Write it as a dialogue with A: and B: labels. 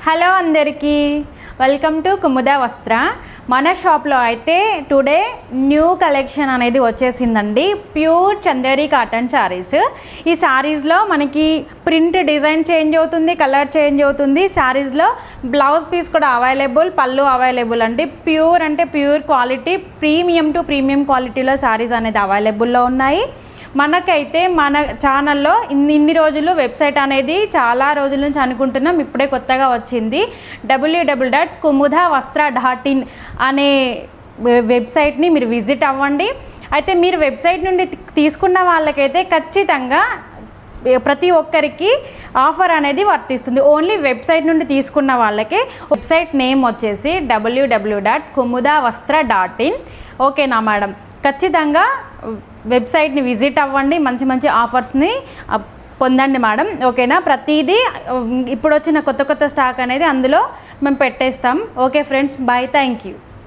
A: Hello అందరికీ, welcome to కుముద వస్త్ర. మన షాప్లో అయితే టుడే న్యూ కలెక్షన్ అనేది వచ్చేసిందండి. Pure Chanderi cotton saris. ఈ శారీస్లో మనకి ప్రింట్ డిజైన్ చేంజ్ అవుతుంది, కలర్ చేంజ్ అవుతుంది. శారీస్లో బ్లౌజ్ పీస్ కూడా అవైలబుల్, పళ్ళు అవైలబుల్ అండి. ప్యూర్ అంటే pure quality, premium to premium క్వాలిటీలో శారీస్ అనేది అవైలబుల్లో ఉన్నాయి. మనకైతే మన ఛానల్లో ఇన్ని రోజులు వెబ్సైట్ అనేది చాలా రోజుల నుంచి అనుకుంటున్నాం, ఇప్పుడే కొత్తగా వచ్చింది. www.kumudhavastra.in అనే వెబ్సైట్ని మీరు విజిట్ అవ్వండి. అయితే మీరు వెబ్సైట్ నుండి తీసుకున్న వాళ్ళకైతే ఖచ్చితంగా ప్రతి ఒక్కరికి ఆఫర్ అనేది వర్తిస్తుంది. ఓన్లీ వెబ్సైట్ నుండి తీసుకున్న వాళ్ళకి. వెబ్సైట్ నేమ్ వచ్చేసి www.kumudhavastra.in. ఓకేనా మేడం? ఖచ్చితంగా వెబ్సైట్ని విజిట్ అవ్వండి, మంచి మంచి ఆఫర్స్ని పొందండి మేడం. ఓకేనా? ప్రతిదీ ఇప్పుడు వచ్చిన కొత్త స్టాక్ అనేది అందులో మేము పెట్టేస్తాం. Okay friends, bye, thank you.